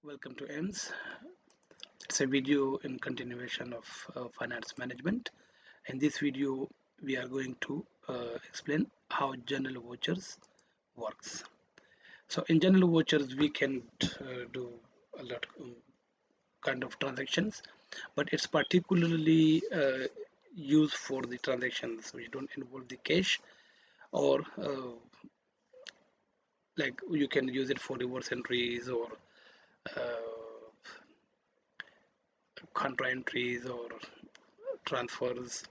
Welcome to ENS. It's a video in continuation of finance management. In this video, we are going to explain how general vouchers works. So in general vouchers, we can do a lot kind of transactions, but it's particularly used for the transactions which don't involve the cash or like you can use it for reverse entries or uh, contra entries or transfers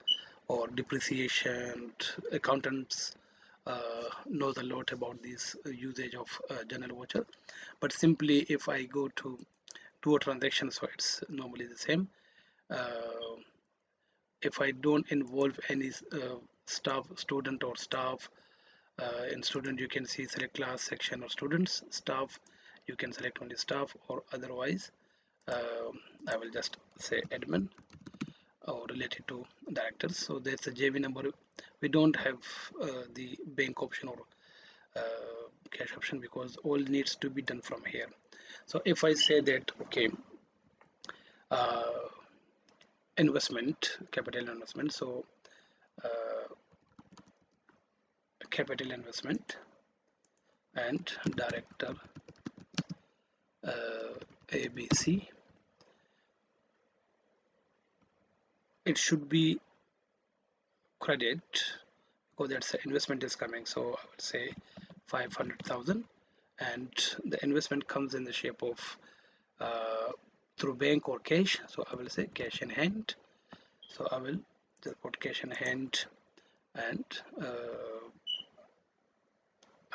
or depreciation. Accountants knows a lot about this usage of general voucher. But simply, if I go to a transaction, so it's normally the same. Uh, if I don't involve any staff, student or staff, in student you can see select class, section or students. Staff, you can select only staff or otherwise. I will just say admin or related to directors. So there's a JV number. We don't have the bank option or cash option because all needs to be done from here. So if I say that okay, uh, investment, capital investment. So capital investment and director ABC. It should be credit because that's the investment is coming. So I would say 500,000, and the investment comes in the shape of through bank or cash. So I will say cash in hand. So I will just put cash in hand and I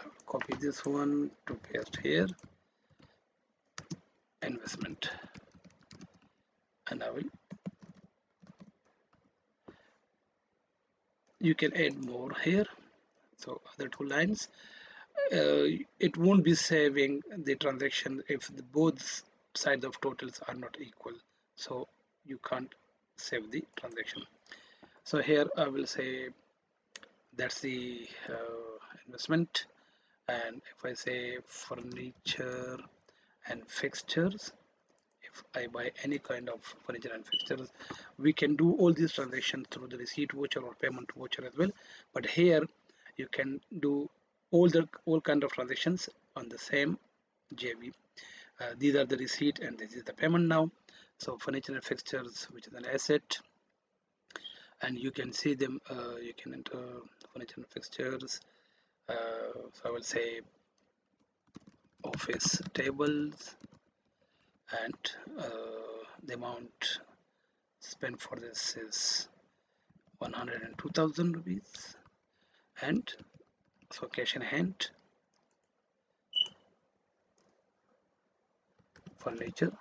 will copy this one to paste here, investment, and I will, you can add more here. So other two lines, it won't be saving the transaction if both sides of totals are not equal. So you can't save the transaction. So here I will say that's the investment, and if I say furniture and fixtures, if I buy any kind of furniture and fixtures, we can do all these transactions through the receipt voucher or payment voucher as well. But here you can do all kind of transactions on the same JV. These are the receipt and this is the payment now. So furniture and fixtures, which is an asset, and you can see them. You can enter furniture and fixtures. So I will say office tables, and the amount spent for this is 102,000 rupees, and so cash in hand, furniture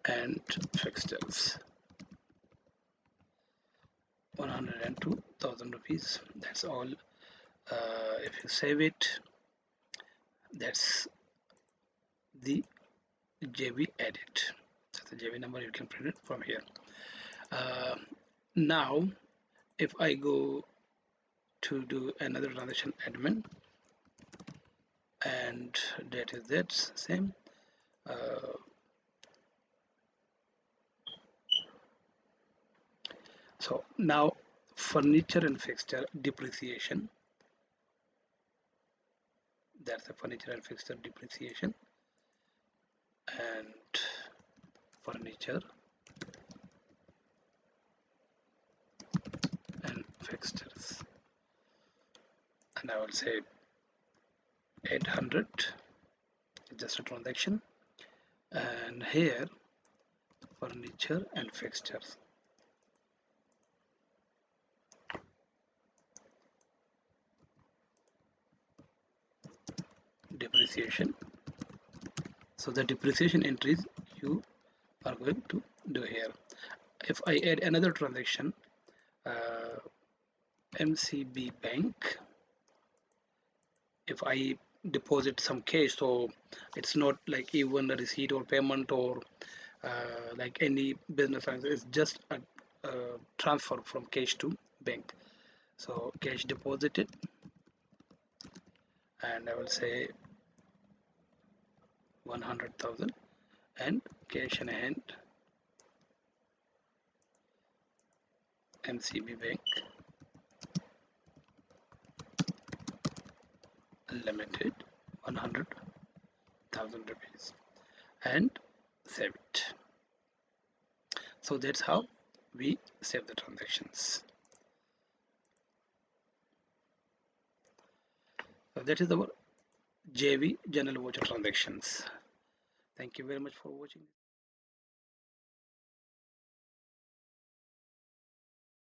and fixtures, 102,000 rupees. That's all. If you save it, that's the JV edit. That's the JV number. You can print it from here. Uh, Now, if I go to do another transaction, admin, and that is that same. Uh, so now furniture and fixture depreciation. That's the furniture and fixture depreciation, and furniture and fixtures, and I will say 800, just a transaction, and here furniture and fixtures, depreciation. So the depreciation entries you are going to do here. If I add another transaction, uh, MCB Bank, if I deposit some cash, so it's not like even a receipt or payment or like any business transaction, it's just a transfer from cash to bank. So cash deposited, and I will say 100,000 and cash in hand MCB Bank Limited 100,000 rupees and save it. So that's how we save the transactions. So that is our JV general voucher transactions. Thank you very much for watching.